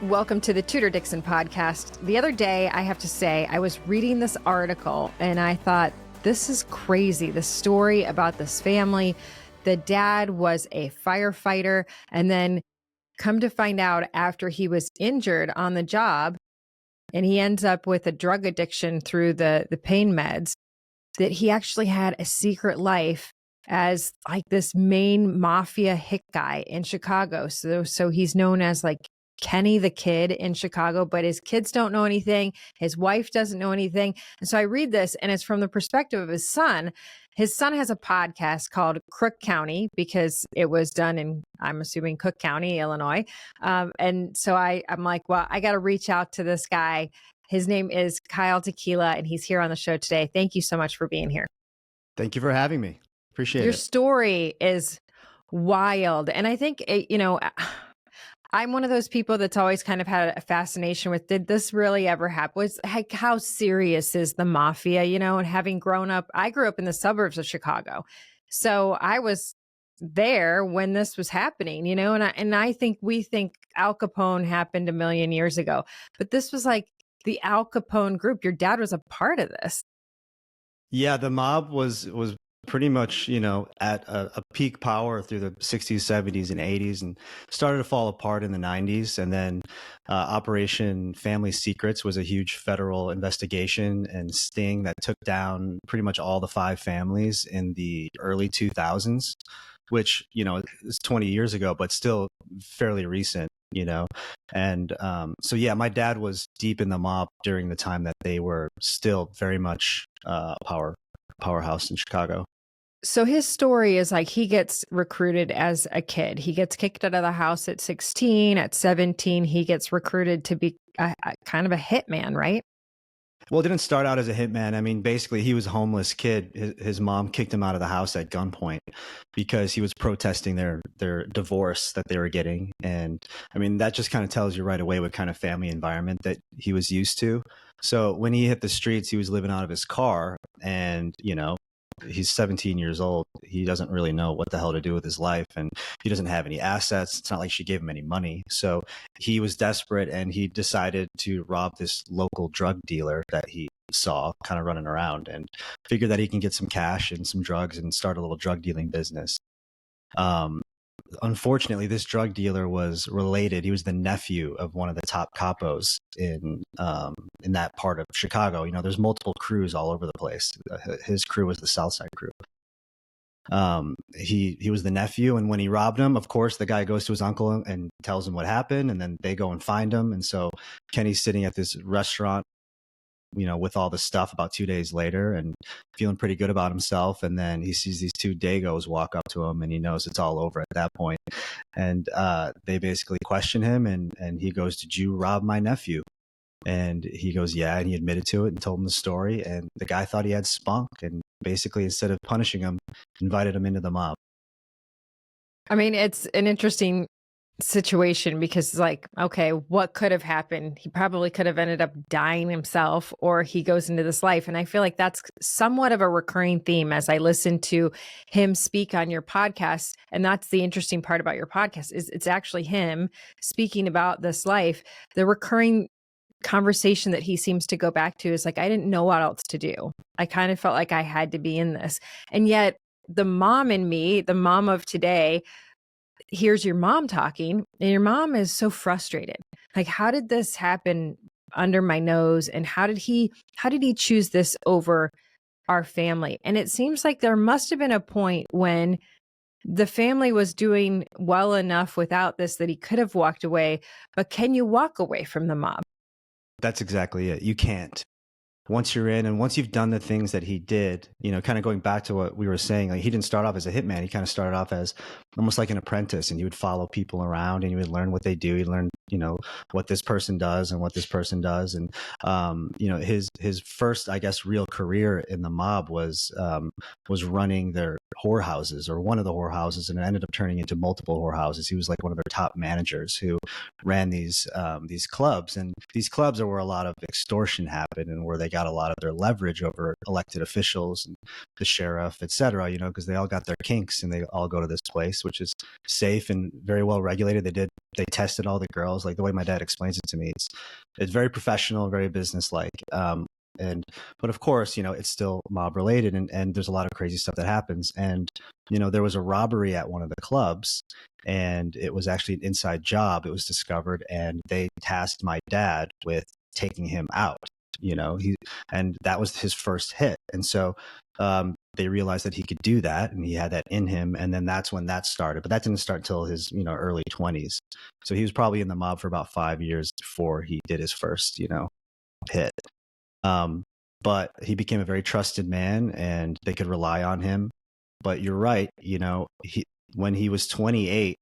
Welcome to the Tudor Dixon Podcast. The other day, I have to say, I was reading this article and I thought, this is crazy. The story about this family. The dad was a firefighter, and then come to find out after he was injured on the job and he ends up with a drug addiction through the pain meds, that he actually had a secret life as like this main mafia hit guy in Chicago. So he's known as like Kenny the Kid in Chicago, but his kids don't know anything. His wife doesn't know anything. And so I read this, and it's from the perspective of his son. His son has a podcast called Crook County because it was done in, I'm assuming, Cook County, Illinois. And so I'm like, well, I got to reach out to this guy. His name is Kyle Tekiela, and he's here on the show today. Thank you so much for being here. Thank you for having me. Appreciate it. Your story is wild. And I think, I'm one of those people that's always kind of had a fascination with, did this really ever happen? Was like, how serious is the mafia, and having grown up, I grew up in the suburbs of Chicago. So I was there when this was happening, and I think we think Al Capone happened a million years ago, but this was like the Al Capone group. Your dad was a part of this. Yeah, the mob was pretty much, at a peak power through the 60s, 70s, and 80s, and started to fall apart in the 90s. And then Operation Family Secrets was a huge federal investigation and sting that took down pretty much all the 5 families in the early 2000s, which, is 20 years ago, but still fairly recent. And so, yeah, my dad was deep in the mob during the time that they were still very much powerhouse in Chicago. So his story is like he gets recruited as a kid. He gets kicked out of the house at 16. At 17, he gets recruited to be kind of a hitman, right? Well, it didn't start out as a hitman. I mean, basically, he was a homeless kid. His mom kicked him out of the house at gunpoint because he was protesting their divorce that they were getting. And I mean, that just kind of tells you right away what kind of family environment that he was used to. So when he hit the streets, he was living out of his car, and, he's 17 years old. He doesn't really know what the hell to do with his life, and he doesn't have any assets. It's not like she gave him any money. So he was desperate, and he decided to rob this local drug dealer that he saw kind of running around, and figured that he can get some cash and some drugs and start a little drug dealing business. Unfortunately, this drug dealer was related. He was the nephew of one of the top capos in that part of Chicago. There's multiple crews all over the place. His crew was the Southside crew. He was the nephew, and when he robbed him, of course, the guy goes to his uncle and tells him what happened, and then they go and find him. And so Kenny's sitting at this restaurant, with all the stuff about 2 days later and feeling pretty good about himself. And then he sees these 2 Dagos walk up to him, and he knows it's all over at that point. And they basically question him, and he goes, "Did you rob my nephew?" And he goes, "Yeah." And he admitted to it and told him the story. And the guy thought he had spunk, and basically, instead of punishing him, invited him into the mob. I mean, it's an interesting situation because, like, okay, what could have happened? He probably could have ended up dying himself, or he goes into this life. And I feel like that's somewhat of a recurring theme as I listen to him speak on your podcast. And that's the interesting part about your podcast, is it's actually him speaking about this life. The recurring conversation that he seems to go back to is like, I didn't know what else to do. I kind of felt like I had to be in this. And yet the mom in me, the mom of today, here's your mom talking, and your mom is so frustrated. Like, how did this happen under my nose? And how did he choose this over our family? And it seems like there must have been a point when the family was doing well enough without this that he could have walked away. But can you walk away from the mob? That's exactly it. You can't. Once you're in, and once you've done the things that he did, kind of going back to what we were saying, like, he didn't start off as a hitman. He kind of started off as almost like an apprentice, and he would follow people around, and he would learn what they do. He learned, what this person does and what this person does. And, his first, I guess, real career in the mob was running their whorehouses, or one of the whorehouses, and it ended up turning into multiple whorehouses. He was like one of their top managers who ran these clubs, and these clubs are where a lot of extortion happened, and where they got a lot of their leverage over elected officials and the sheriff, et cetera, because they all got their kinks and they all go to this place, which is safe and very well regulated. They tested all the girls, like the way my dad explains it to me. It's very professional, very businesslike. But of course, it's still mob related, and there's a lot of crazy stuff that happens. And, there was a robbery at one of the clubs, and it was actually an inside job. It was discovered, and they tasked my dad with taking him out, and that was his first hit. And so, they realized that he could do that, and he had that in him. And then that's when that started, but that didn't start until his, early 20s. So he was probably in the mob for about 5 years before he did his first, hit. But he became a very trusted man, and they could rely on him. But you're right, when he was 28,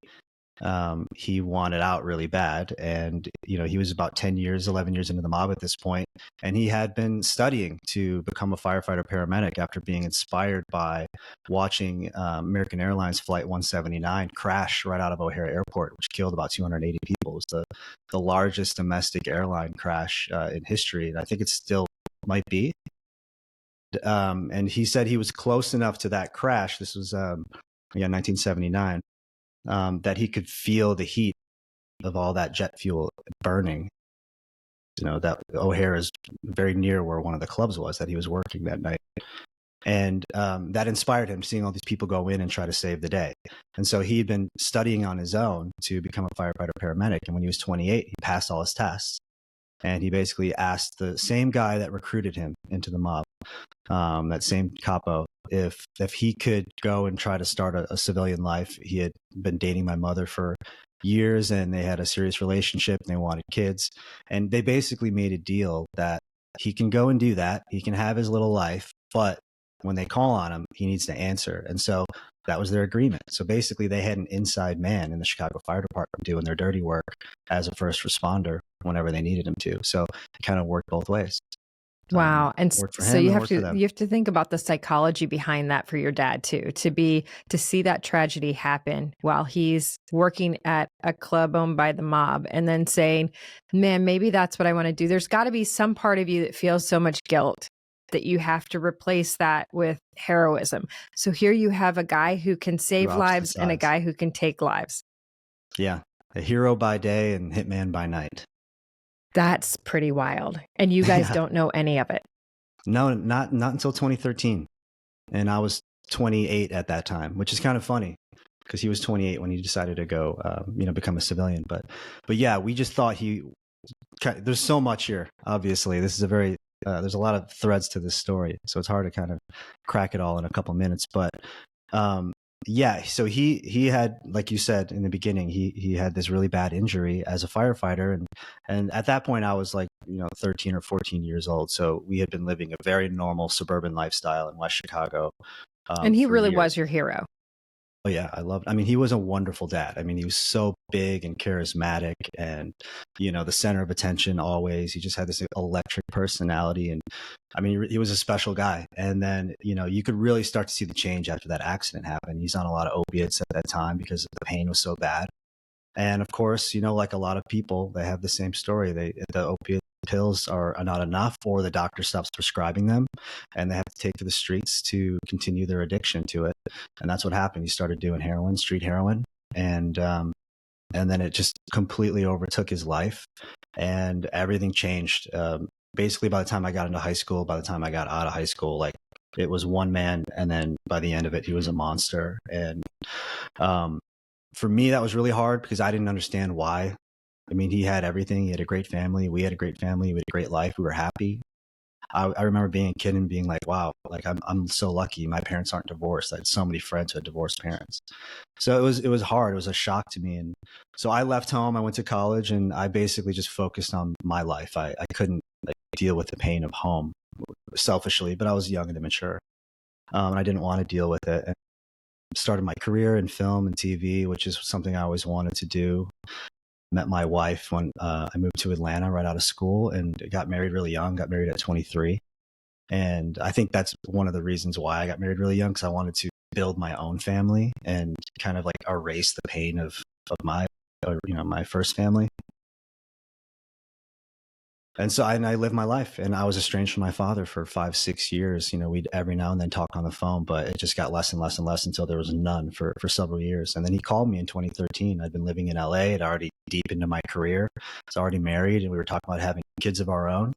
he wanted out really bad. And, he was about 10 years, 11 years into the mob at this point. And he had been studying to become a firefighter paramedic after being inspired by watching American Airlines Flight 179 crash right out of O'Hare Airport, which killed about 280 people. It was the largest domestic airline crash in history. And I think it still might be. And he said he was close enough to that crash. This was 1979. That he could feel the heat of all that jet fuel burning. That O'Hare is very near where one of the clubs was that he was working that night. And that inspired him, seeing all these people go in and try to save the day. And so he'd been studying on his own to become a firefighter paramedic. And when he was 28, he passed all his tests. And he basically asked the same guy that recruited him into the mob, that same capo, if he could go and try to start a civilian life. He had been dating my mother for years, and they had a serious relationship, and they wanted kids. And they basically made a deal that he can go and do that. He can have his little life, but when they call on him, he needs to answer. And so that was their agreement. So basically they had an inside man in the Chicago Fire Department doing their dirty work as a first responder whenever they needed him to. So it kind of worked both ways. Wow. And so you have to think about the psychology behind that for your dad too, to see that tragedy happen while he's working at a club owned by the mob, and then saying, man, maybe that's what I want to do. There's got to be some part of you that feels so much guilt that you have to replace that with heroism. So here you have a guy who can save lives and a guy who can take lives. Yeah. A hero by day and hitman by night. That's pretty wild. And you guys don't know any of it. No, not until 2013. And I was 28 at that time, which is kind of funny because he was 28 when he decided to go, become a civilian. But yeah, we just thought there's so much here. Obviously, this is there's a lot of threads to this story, so it's hard to kind of crack it all in a couple minutes. But yeah, so he had, like you said in the beginning, he had this really bad injury as a firefighter, and at that point I was like 13 or 14 years old. So we had been living a very normal suburban lifestyle in West Chicago. And he really was your hero. Oh yeah, he was a wonderful dad. He was so big and charismatic and, the center of attention always. He just had this electric personality, and he was a special guy. And then, you could really start to see the change after that accident happened. He's on a lot of opiates at that time because the pain was so bad. And of course, like a lot of people, they have the same story. The opiate pills are not enough, or the doctor stops prescribing them, and they have to take to the streets to continue their addiction to it. And that's what happened. He started doing heroin, street heroin, and then it just completely overtook his life, and everything changed. Basically, by the time I got into high school, by the time I got out of high school, like it was one man, and then by the end of it, he was a monster. And for me, that was really hard because I didn't understand why. He had everything. He had a great family. We had a great family. We had a great life. We were happy. I remember being a kid and being like, wow, like I'm so lucky. My parents aren't divorced. I had so many friends who had divorced parents. So it was hard. It was a shock to me. And so I left home. I went to college, and I basically just focused on my life. I couldn't deal with the pain of home selfishly, but I was young and immature. And I didn't want to deal with it. And started my career in film and TV, which is something I always wanted to do. Met my wife when I moved to Atlanta right out of school, and got married really young, got married at 23. And I think that's one of the reasons why I got married really young, because I wanted to build my own family and kind of like erase the pain of my first family. And so I lived my life, and I was estranged from my father for 5, 6 years. We'd every now and then talk on the phone, but it just got less and less and less until there was none for several years. And then he called me in 2013. I'd been living in LA. I'd already deep into my career. I was already married, and we were talking about having kids of our own.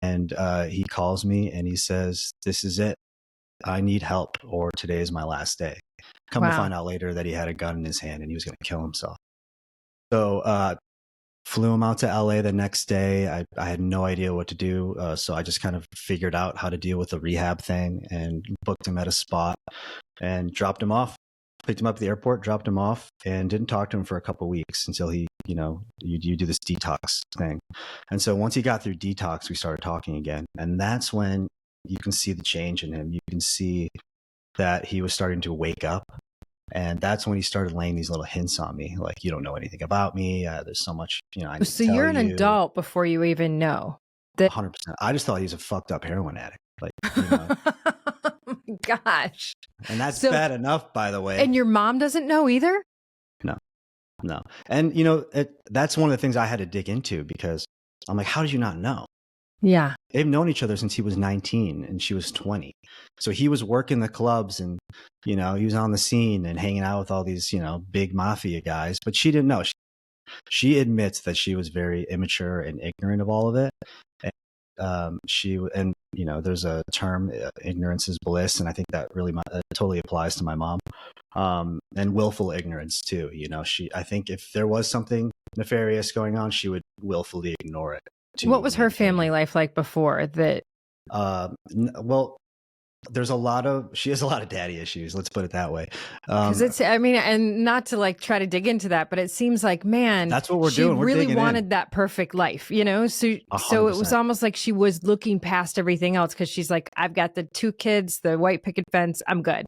And he calls me and he says, "This is it. I need help, or today is my last day." Come to find out later that he had a gun in his hand and he was going to kill himself. So flew him out to LA the next day. I had no idea what to do. So I just kind of figured out how to deal with the rehab thing and booked him at a spot and dropped him off. Picked him up at the airport, dropped him off, and didn't talk to him for a couple of weeks until he, you do this detox thing. And so once he got through detox, we started talking again. And that's when you can see the change in him. You can see that he was starting to wake up. And that's when he started laying these little hints on me, like, you don't know anything about me. There's so much, I need So to tell you're an you. adult before you even know. 100%. I just thought he was a fucked up heroin addict. Like, Oh my gosh. And that's bad enough, by the way. And your mom doesn't know either? No. And, that's one of the things I had to dig into, because I'm like, how did you not know? Yeah. They've known each other since he was 19 and she was 20. So he was working the clubs and, he was on the scene and hanging out with all these, big mafia guys. But she didn't know. She admits that she was very immature and ignorant of all of it. And there's a term, ignorance is bliss. And I think that really totally applies to my mom. And willful ignorance too. I think if there was something nefarious going on, she would willfully ignore it. What was her family life like before that? Well, she has a lot of daddy issues. Let's put it that way. Because and not to like try to dig into that, but it seems like, man, that's what we're doing. We're really digging wanted that perfect life, So 100%. it was almost like she was looking past everything else, because she's like, I've got the 2 kids, the white picket fence, I'm good.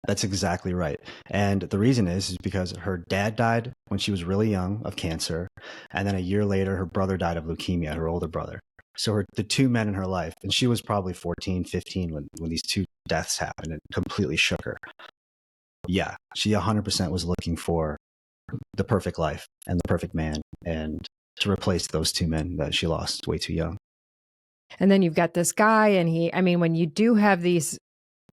That's exactly right. And the reason is because her dad died when she was really young of cancer. And then a year later, her brother died of leukemia, her older brother. So the 2 men in her life, and she was probably 14, 15 when these 2 deaths happened, and completely shook her. Yeah, she 100% was looking for the perfect life and the perfect man, and to replace those 2 men that she lost way too young. And then you've got this guy, and when you do have these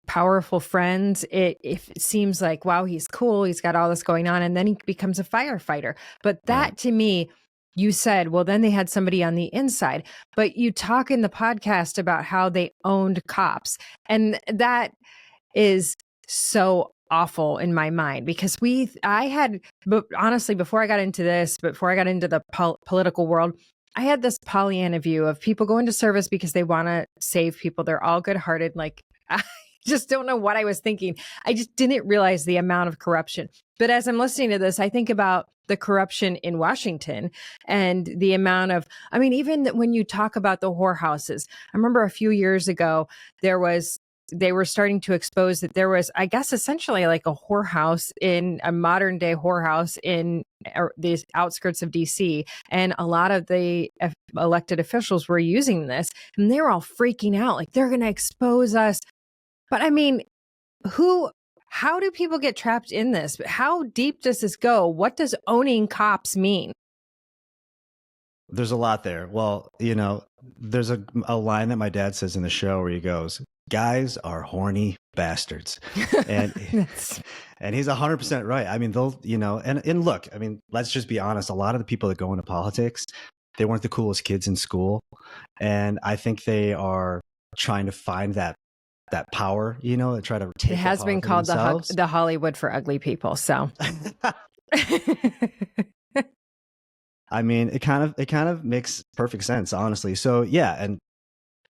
powerful friends, it seems like, wow, he's cool, he's got all this going on, and then he becomes a firefighter. But that to me, you said, well, then they had somebody on the inside. But you talk in the podcast about how they owned cops, and that is so awful in my mind, because but honestly, before I got into the political world, I had this Pollyanna view of people going to service because they want to save people. They're all good-hearted. Like, I just don't know what I was thinking. I just didn't realize the amount of corruption. But as I'm listening to this, I think about the corruption in Washington and the amount of, even when you talk about the whorehouses, I remember a few years ago, they were starting to expose that there was, I guess, essentially like a whorehouse, in a modern day whorehouse in the outskirts of DC. And a lot of the elected officials were using this, and they were all freaking out, like, they're going to expose us. But how do people get trapped in this? How deep does this go? What does owning cops mean? There's a lot there. Well, there's a line that my dad says in the show where he goes, "Guys are horny bastards." And and he's 100% right. They'll, and look, let's just be honest. A lot of the people that go into politics, they weren't the coolest kids in school. And I think they are trying to find that power, try to take it. Has been called the Hollywood for ugly people. So it kind of makes perfect sense, honestly. So yeah. And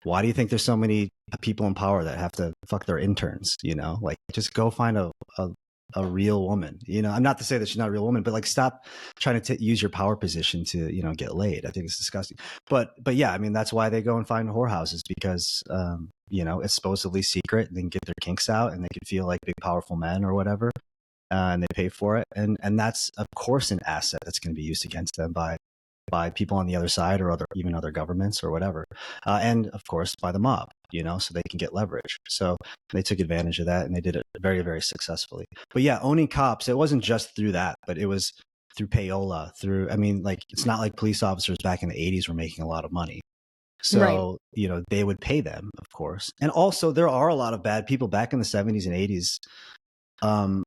why do you think there's so many people in power that have to fuck their interns? Like, just go find a real woman. I'm not to say that she's not a real woman, but like, stop trying to use your power position to, get laid. I think it's disgusting. But yeah, that's why they go and find whorehouses, because, it's supposedly secret, and they can get their kinks out, and they can feel like big, powerful men or whatever. And they pay for it. And that's, of course, an asset that's going to be used against them by people on the other side, or even other governments or whatever. And of course, by the mob, so they can get leverage. So they took advantage of that, and they did it very, very successfully. But yeah, owning cops, it wasn't just through that, but it was through payola, I mean, like, it's not like police officers back in the 80s were making a lot of money. Right. So, they would pay them, of course. And also there are a lot of bad people back in the 70s and 80s. Um,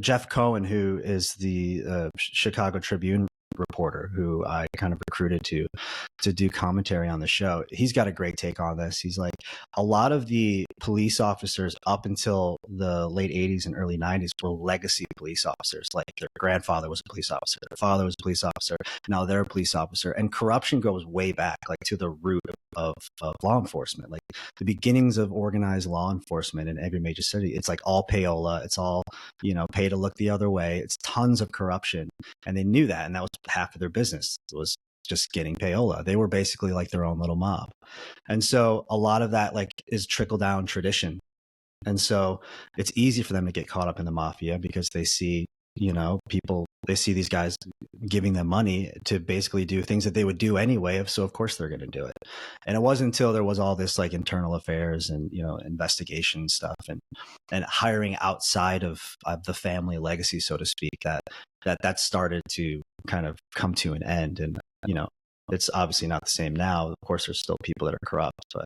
Jeff Cohen, who is the Chicago Tribune reporter, who I kind of recruited to do commentary on the show, he's got a great take on this. He's like, a lot of the police officers up until the late 80s and early 90s were legacy police officers. Like, their grandfather was a police officer, their father was a police officer, now they're a police officer. And corruption goes way back, like, to the root of law enforcement, like the beginnings of organized law enforcement in every major city. It's like all payola, it's all, pay to look the other way. It's tons of corruption. And they knew that. And that was half of their business, was just getting payola. They were basically like their own little mob. And so a lot of that, like, is trickle down tradition. And so it's easy for them to get caught up in the mafia because they see, they see these guys giving them money to basically do things that they would do anyway. So of course they're going to do it. And it wasn't until there was all this, like, internal affairs and, investigation stuff and hiring outside of the family legacy, so to speak, that started to kind of come to an end. And, it's obviously not the same now. Of course, there's still people that are corrupt, but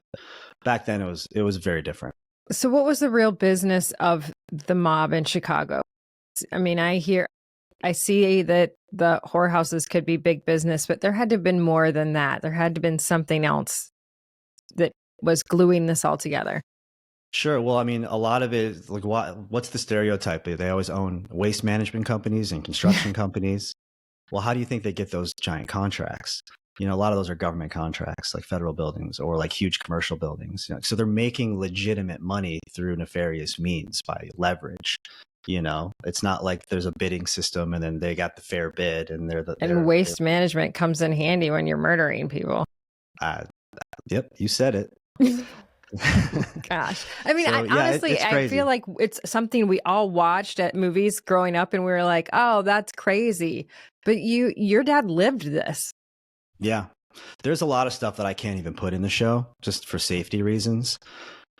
back then it was very different. So what was the real business of the mob in Chicago? I mean, I see that the whorehouses could be big business, but there had to have been more than that. There had to have been something else that was gluing this all together. Sure. Well, I mean, a lot of it is like, what's the stereotype? They always own waste management companies and construction companies. Well, how do you think they get those giant contracts? A lot of those are government contracts, like federal buildings or like huge commercial buildings. So they're making legitimate money through nefarious means by leverage. It's not like there's a bidding system and then they got the fair bid and waste management comes in handy when you're murdering people. Yep, you said it. Gosh. I mean, honestly, I feel like it's something we all watched at movies growing up and we were like, oh, that's crazy. But your dad lived this. Yeah. There's a lot of stuff that I can't even put in the show just for safety reasons.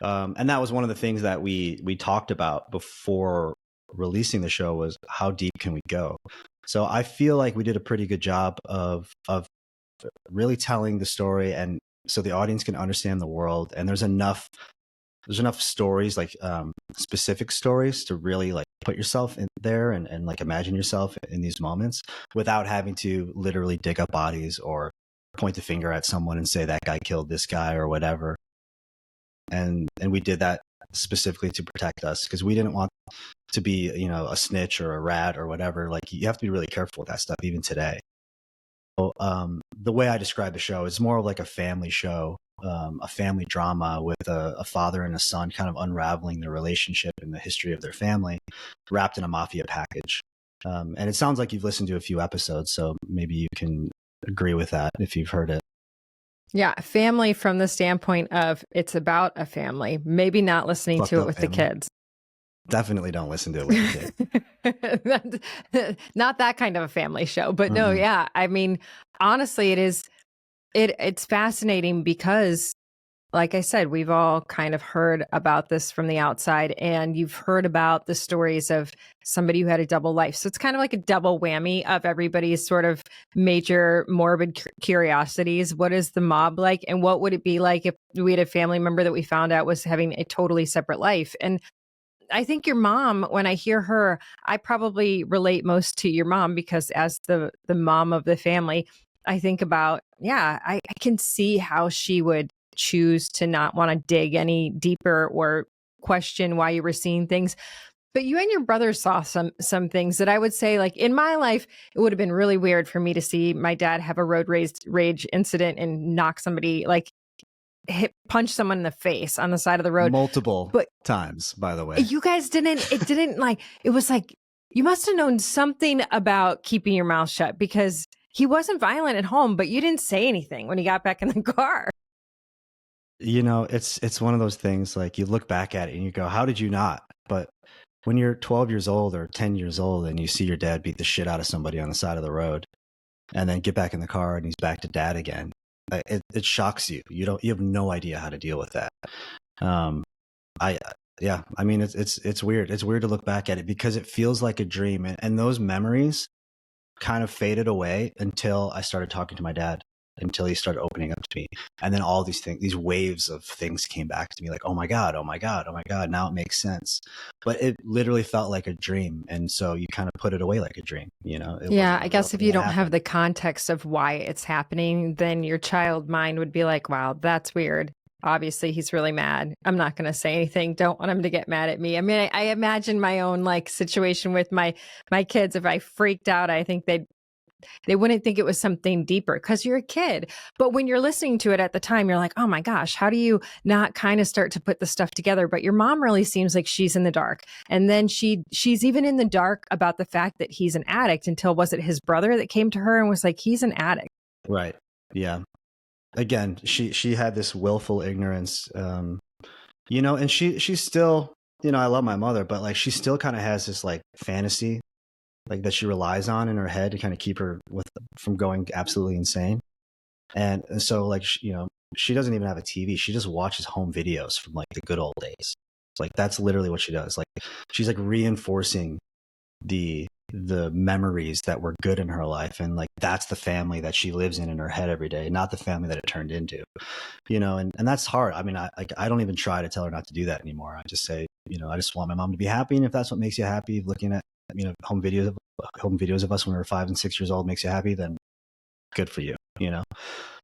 And that was one of the things that we talked about before releasing the show, was how deep can we go? So I feel like we did a pretty good job of really telling the story, and so the audience can understand the world. And there's enough stories, like specific stories, to really like put yourself in there and like imagine yourself in these moments without having to literally dig up bodies or point the finger at someone and say that guy killed this guy or whatever. And we did that specifically to protect us, because we didn't want to be, a snitch or a rat or whatever. Like, you have to be really careful with that stuff even today. So, the way I describe the show is more of like a family show, a family drama with a father and a son kind of unraveling their relationship and the history of their family, wrapped in a mafia package. And it sounds like you've listened to a few episodes, so maybe you can agree with that if you've heard it. Yeah, family from the standpoint of it's about a family, maybe not listening to it with the kids. Definitely don't listen to it with the kids. Not that kind of a family show, but no, yeah. I mean, honestly, it's fascinating because, like I said, we've all kind of heard about this from the outside, and you've heard about the stories of somebody who had a double life. So it's kind of like a double whammy of everybody's sort of major morbid curiosities. What is the mob like? And what would it be like if we had a family member that we found out was having a totally separate life? And I think your mom, when I hear her, I probably relate most to your mom, because as the mom of the family, I think about, I can see how she would choose to not want to dig any deeper or question why you were seeing things. But you and your brother saw some things that I would say, like, in my life, it would have been really weird for me to see my dad have a road rage incident and knock somebody, like punch someone in the face on the side of the road. Multiple times, by the way. You guys it was like, you must have known something about keeping your mouth shut, because he wasn't violent at home, but you didn't say anything when he got back in the car. It's one of those things, like, you look back at it and you go, how did you not? But when you're 12 years old or 10 years old and you see your dad beat the shit out of somebody on the side of the road and then get back in the car and he's back to dad again, it shocks you. You have no idea how to deal with that. Yeah. I mean, it's weird. It's weird to look back at it because it feels like a dream. And those memories kind of faded away until I started talking to my dad, until he started opening up to me. And then all these things, these waves of things came back to me like, oh my God, oh my God, oh my God. Now it makes sense. But it literally felt like a dream. And so you kind of put it away like a dream, you know, it Yeah, wasn't I a real guess if thing you that don't have happened. the context of why it's happening, then your child mind would be like, wow, that's weird. Obviously, he's really mad. I'm not going to say anything. Don't want him to get mad at me. I mean, I imagine my own like situation with my kids. If I freaked out, I think they wouldn't think it was something deeper because you're a kid. But when you're listening to it at the time, you're like, oh my gosh, how do you not kind of start to put the stuff together? But your mom really seems like she's in the dark. And then she's even in the dark about the fact that he's an addict until, was it his brother that came to her and was like, he's an addict? Right. Yeah. Again, she had this willful ignorance, you know, and she's still, you know, I love my mother, but like she still kind of has this like fantasy like that she relies on in her head to kind of keep her from going absolutely insane. And so like you know, she doesn't even have a TV. She just watches home videos from like the good old days. It's like that's literally what she does. Like she's like reinforcing the memories that were good in her life, and like that's the family that she lives in her head every day, not the family that it turned into, you know. And that's hard. I mean, I don't even try to tell her not to do that anymore. I just say, you know, I just want my mom to be happy, and if that's what makes you happy, looking at, you know, home videos of us when we were 5 and 6 years old makes you happy, then good for you, you know.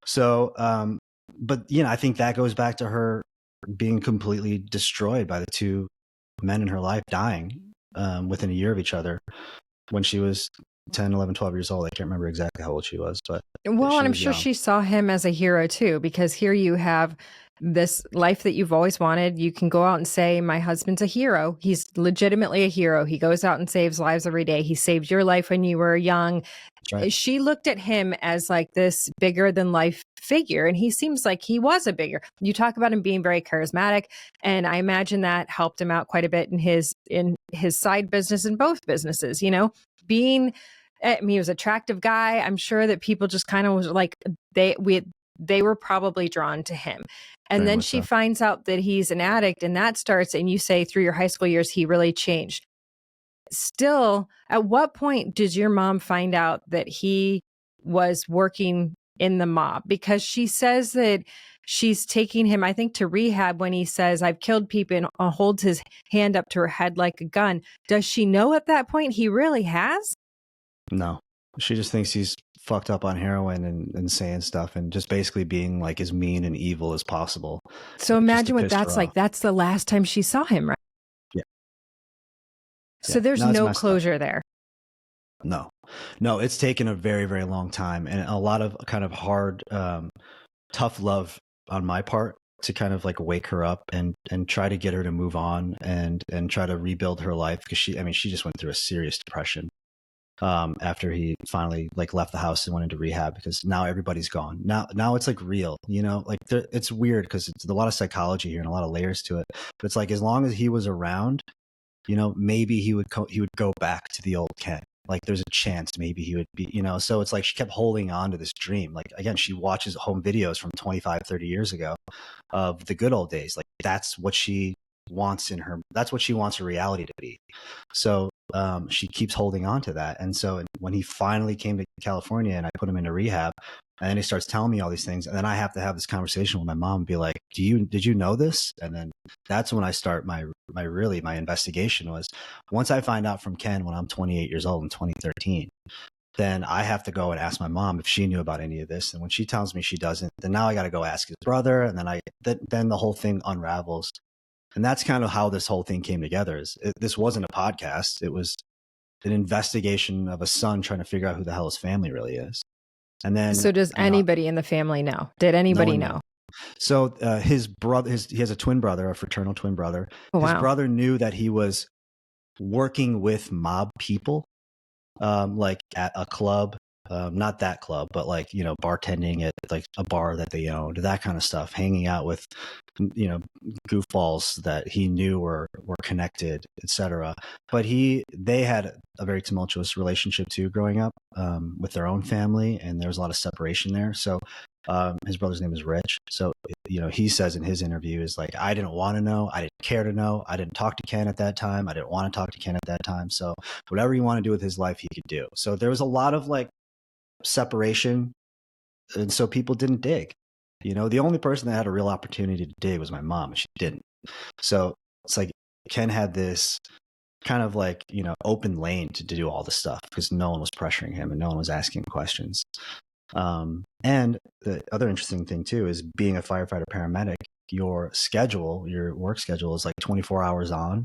So but you know, I think that goes back to her being completely destroyed by the two men in her life dying within a year of each other when she was 10, 11, 12 years old. I can't remember exactly how old she was, but Well, she and I'm was sure young. she saw him as a hero too, because here you have this life that you've always wanted. You can go out and say, my husband's a hero. He's legitimately a hero. He goes out and saves lives every day. He saved your life when you were young. That's right. She looked at him as like this bigger than life figure, and he seems like he was a bigger. You talk about him being very charismatic, and I imagine that helped him out quite a bit in his side business, in both businesses, you know, being, I mean, he was an attractive guy. I'm sure that people just kind of was like, they were probably drawn to him. And Very then much she so. finds out that he's an addict, and that starts, and you say through your high school years he really changed. Still, at what point did your mom find out that he was working in the mob? Because she says that she's taking him, I think, to rehab when he says, I've killed people, and holds his hand up to her head like a gun. Does she know at that point he really has? No, she just thinks he's fucked up on heroin and saying stuff and just basically being like as mean and evil as possible, So just to imagine what piss that's her like. off. That's the last time she saw him, right? Yeah. So Yeah. there's No, it's no messed up. closure there. No, no, it's taken a very, very long time and a lot of kind of hard, tough love on my part to kind of like wake her up and try to get her to move on and try to rebuild her life, because I mean, she just went through a serious depression after he finally like left the house and went into rehab, because now everybody's gone. Now it's like real, you know, like it's weird because it's a lot of psychology here and a lot of layers to it. But it's like as long as he was around, you know, maybe he would go back to the old Ken. Like there's a chance maybe he would be, you know. So it's like she kept holding on to this dream. Like again, she watches home videos from 25, 30 years ago of the good old days. Like that's what she wants that's what she wants her reality to be. So she keeps holding on to that. And so when he finally came to California and I put him into rehab, and then he starts telling me all these things, and then I have to have this conversation with my mom and be like, did you know this? And then that's when I start my investigation. Was once I find out from Ken when I'm 28 years old in 2013, then I have to go and ask my mom if she knew about any of this. And when she tells me she doesn't, then now I got to go ask his brother. And then the whole thing unravels. And that's kind of how this whole thing came together. This wasn't a podcast. It was an investigation of a son trying to figure out who the hell his family really is. And then, So does you know, anybody in the family know? Did no anybody one know? knew. So his brother, he has a twin brother, a fraternal twin brother. Oh, His wow. brother knew that he was working with mob people, like at a club, not that club, but like, you know, bartending at like a bar that they owned, that kind of stuff, hanging out with, you know, goofballs that he knew were connected, etc. But they had a very tumultuous relationship too growing up, with their own family, and there was a lot of separation there. So his brother's name is Rich. So he says in his interview is like, I didn't want to know. I didn't care to know. I didn't talk to Ken at that time. I didn't want to talk to Ken at that time. So whatever he wanted to do with his life, he could do. So there was a lot of like separation. And so people didn't dig. The only person that had a real opportunity to dig was my mom, and she didn't. So it's like Ken had this kind of like, open lane to do all this stuff because no one was pressuring him and no one was asking questions. And the other interesting thing too is being a firefighter paramedic, your work schedule is like 24 hours on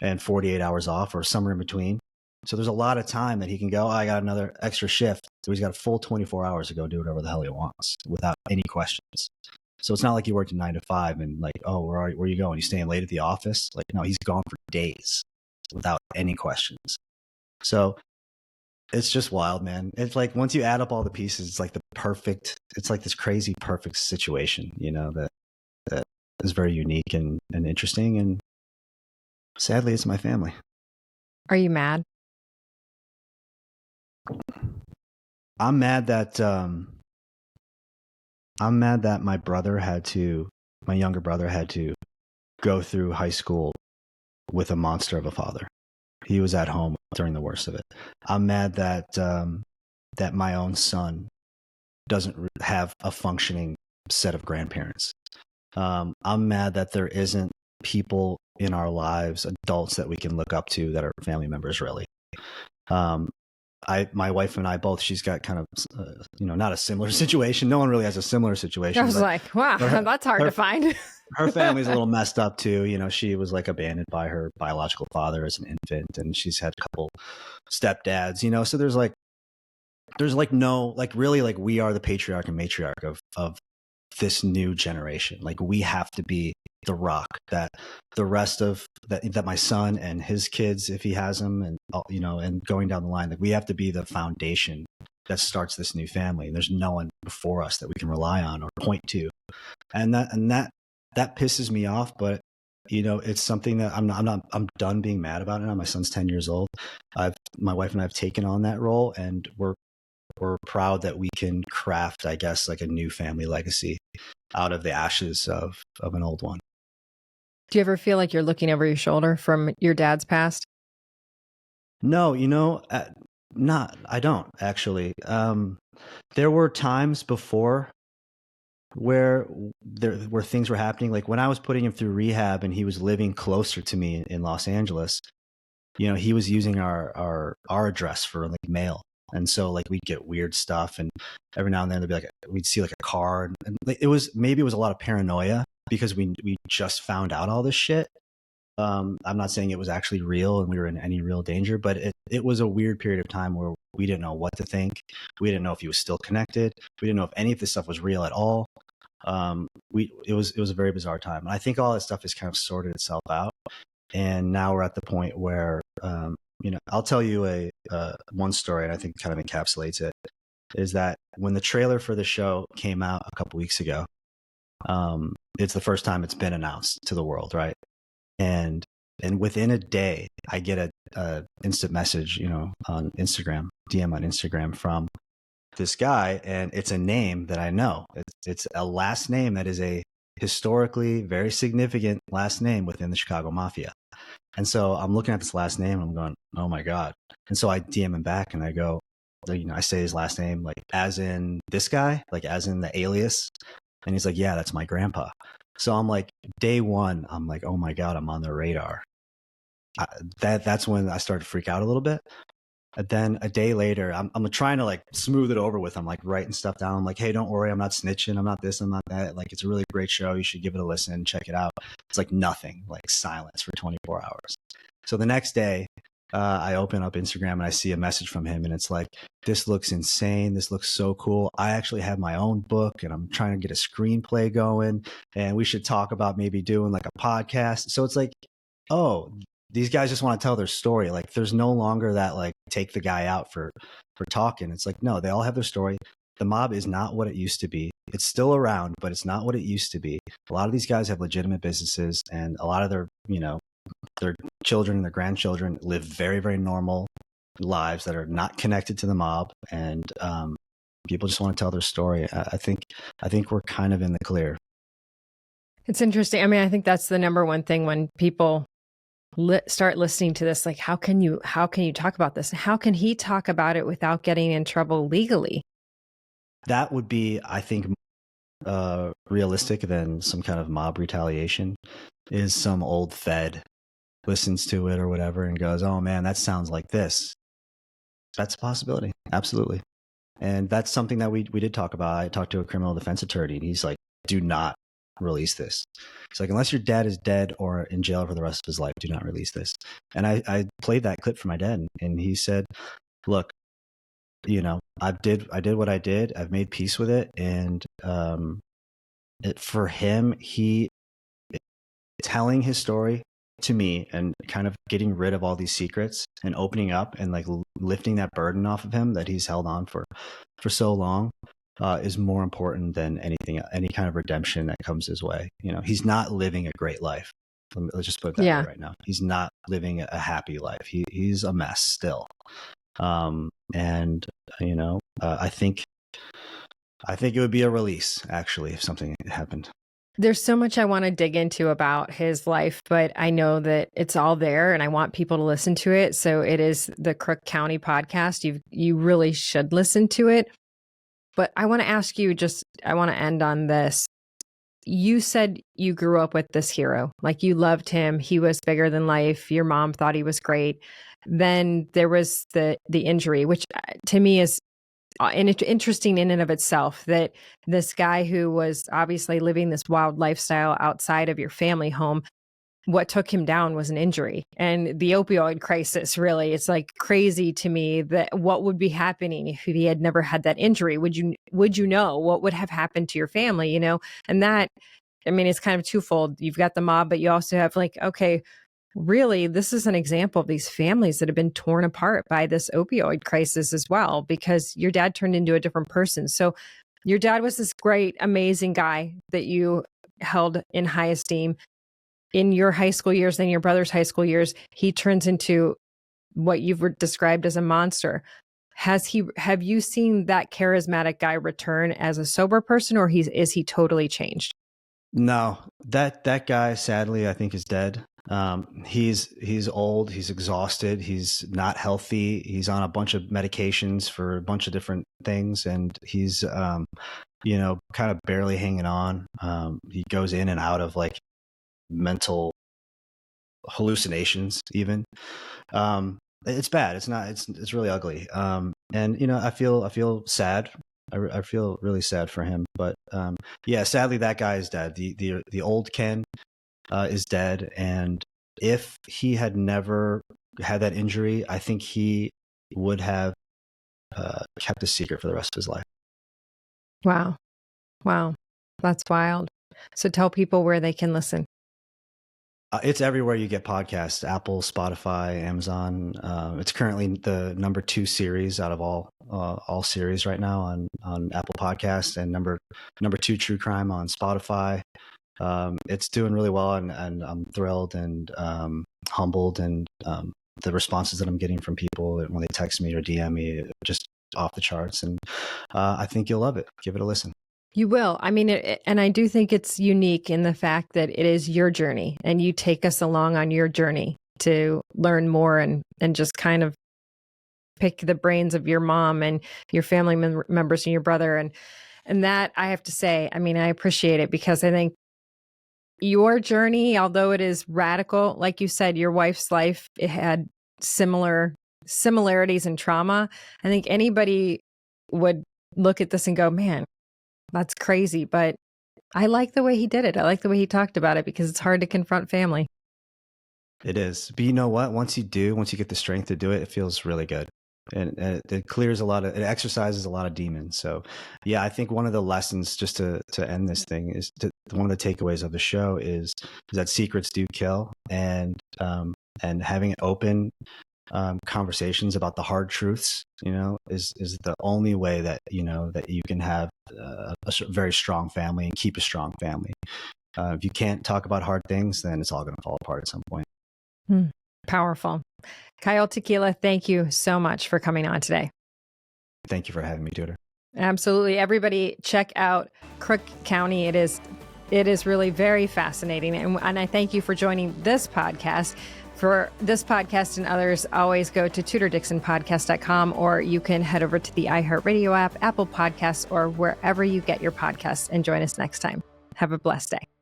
and 48 hours off or somewhere in between. So there's a lot of time that he can go, I got another extra shift. So he's got a full 24 hours to go do whatever the hell he wants without any questions. So it's not like he worked a 9 to 5 and like, oh, where are you going? You staying late at the office? Like, no, he's gone for days without any questions. So it's just wild, man. It's like once you add up all the pieces, it's like it's like this crazy perfect situation, that is very unique and interesting. And sadly, it's my family. Are you mad? I'm mad that my younger brother had to go through high school with a monster of a father. He was at home during the worst of it. I'm mad that that my own son doesn't have a functioning set of grandparents. I'm mad that there isn't people in our lives, adults that we can look up to that are family members, really. My wife and I both, she's got kind of, not a similar situation. No one really has a similar situation. I was like, wow, that's hard to find. Her family's a little messed up too. She was like abandoned by her biological father as an infant, and she's had a couple stepdads, so there's no, like really, like we are the patriarch and matriarch of this new generation. Like we have to be the rock that the rest of that my son and his kids, if he has them, and and going down the line, like we have to be the foundation that starts this new family. And there's no one before us that we can rely on or point to, and that pisses me off. But it's something that I'm done being mad about it now. My son's 10 years old. My wife and I have taken on that role, and we're proud that we can craft, I guess, like a new family legacy out of the ashes of an old one. Do you ever feel like you're looking over your shoulder from your dad's past? No, I don't actually. There were times before where things were happening. Like when I was putting him through rehab and he was living closer to me in Los Angeles, he was using our address for like mail. And so like we'd get weird stuff, and every now and then we'd see like a car, and it was a lot of paranoia because we just found out all this shit. I'm not saying it was actually real and we were in any real danger, but it was a weird period of time where we didn't know what to think. We didn't know if he was still connected. We didn't know if any of this stuff was real at all. It was a very bizarre time. And I think all that stuff has kind of sorted itself out. And now we're at the point where, I'll tell you one story, and I think kind of encapsulates it, is that when the trailer for the show came out a couple weeks ago, it's the first time it's been announced to the world, right? And within a day, I get a instant message, on Instagram, DM on Instagram from this guy, and it's a name that I know. It's a last name that is a historically very significant last name within the Chicago mafia. And so I'm looking at this last name and I'm going, oh my God. And so I DM him back and I go, I say his last name, like as in this guy, like as in the alias. And he's like, yeah, that's my grandpa. So I'm like, day one, I'm like, oh my God, I'm on the radar. That's when I started to freak out a little bit. And then a day later, I'm trying to like smooth it over with, I'm like writing stuff down. I'm like, hey, don't worry. I'm not snitching. I'm not this. I'm not that. Like, it's a really great show. You should give it a listen. Check it out. It's like nothing, like silence for 24 hours. So the next day, I open up Instagram and I see a message from him, and it's like, this looks insane. This looks so cool. I actually have my own book and I'm trying to get a screenplay going, and we should talk about maybe doing like a podcast. So it's like, oh, these guys just want to tell their story. Like there's no longer that like take the guy out for talking. It's like, no, they all have their story. The mob is not what it used to be. It's still around, but it's not what it used to be. A lot of these guys have legitimate businesses, and a lot of their, their children and their grandchildren live very, very normal lives that are not connected to the mob. And people just want to tell their story. I think we're kind of in the clear. It's interesting. I mean, I think that's the number one thing when people start listening to this, like, how can you talk about this? How can he talk about it without getting in trouble legally? That would be, I think, realistic than some kind of mob retaliation. Is some old Fed listens to it or whatever and goes, oh man, that sounds like this. That's a possibility. Absolutely. And that's something that we did talk about. I talked to a criminal defense attorney and he's like, do not release this. It's like, unless your dad is dead or in jail for the rest of his life, do not release this. And I played that clip for my dad and he said, look, I did what I did. I've made peace with it. And for him, he telling his story to me and kind of getting rid of all these secrets and opening up and like lifting that burden off of him that he's held on for so long is more important than anything, any kind of redemption that comes his way. He's not living a great life. Let's just put it that way right now. He's not living a happy life. He's a mess still. I think it would be a release actually if something happened. There's so much I want to dig into about his life, but I know that it's all there and I want people to listen to it. So it is the Crook County podcast. You really should listen to it. But I want to ask you I want to end on this. You said you grew up with this hero, like you loved him. He was bigger than life. Your mom thought he was great. Then there was the injury, which to me is interesting in and of itself, that this guy who was obviously living this wild lifestyle outside of your family home, what took him down was an injury. And the opioid crisis, really, it's like crazy to me that what would be happening if he had never had that injury? Would you know what would have happened to your family, And that, I mean, it's kind of twofold. You've got the mob, but you also have like, okay, really, this is an example of these families that have been torn apart by this opioid crisis as well, because your dad turned into a different person. So your dad was this great, amazing guy that you held in high esteem. In your high school years, then your brother's high school years, he turns into what you've described as a monster. Have you seen that charismatic guy return as a sober person, or is he totally changed? No, that guy, sadly, I think is dead. He's old, he's exhausted, he's not healthy, he's on a bunch of medications for a bunch of different things, and he's kind of barely hanging on. He goes in and out of like mental hallucinations even. It's bad. It's really ugly. And I feel sad. I feel really sad for him, but sadly that guy is dead. The old Ken is dead, and if he had never had that injury, I think he would have kept a secret for the rest of his life. Wow, that's wild. So tell people where they can listen. It's everywhere you get podcasts: Apple, Spotify, Amazon. It's currently the number 2 series out of all series right now on Apple Podcasts, and number 2 true crime on Spotify. It's doing really well, and I'm thrilled and humbled, and the responses that I'm getting from people when they text me or DM me, just off the charts. And I think you'll love it. Give it a listen. You will. I mean, and I do think it's unique in the fact that it is your journey and you take us along on your journey to learn more and just kind of pick the brains of your mom and your family members and your brother. And that, I have to say, I mean, I appreciate it, because I think your journey, although it is radical, like you said, your wife's life, it had similarities and trauma. I think anybody would look at this and go, man, that's crazy. But I like the way he did it. I like the way he talked about it, because it's hard to confront family. It is. But you know what? Once you get the strength to do it, it feels really good. And it clears it exercises a lot of demons. So yeah, I think one of the lessons, just to end this thing, is one of the takeaways of the show is that secrets do kill, and having open conversations about the hard truths, is the only way that you can have a very strong family and keep a strong family. If you can't talk about hard things, then it's all going to fall apart at some point. Powerful. Kyle Tekiela, thank you so much for coming on today. Thank you for having me, Tudor. Absolutely. Everybody check out Crook County. It is It is really very fascinating. And I thank you for joining this podcast. For this podcast and others, always go to TudorDixonPodcast.com, or you can head over to the iHeartRadio app, Apple Podcasts, or wherever you get your podcasts, and join us next time. Have a blessed day.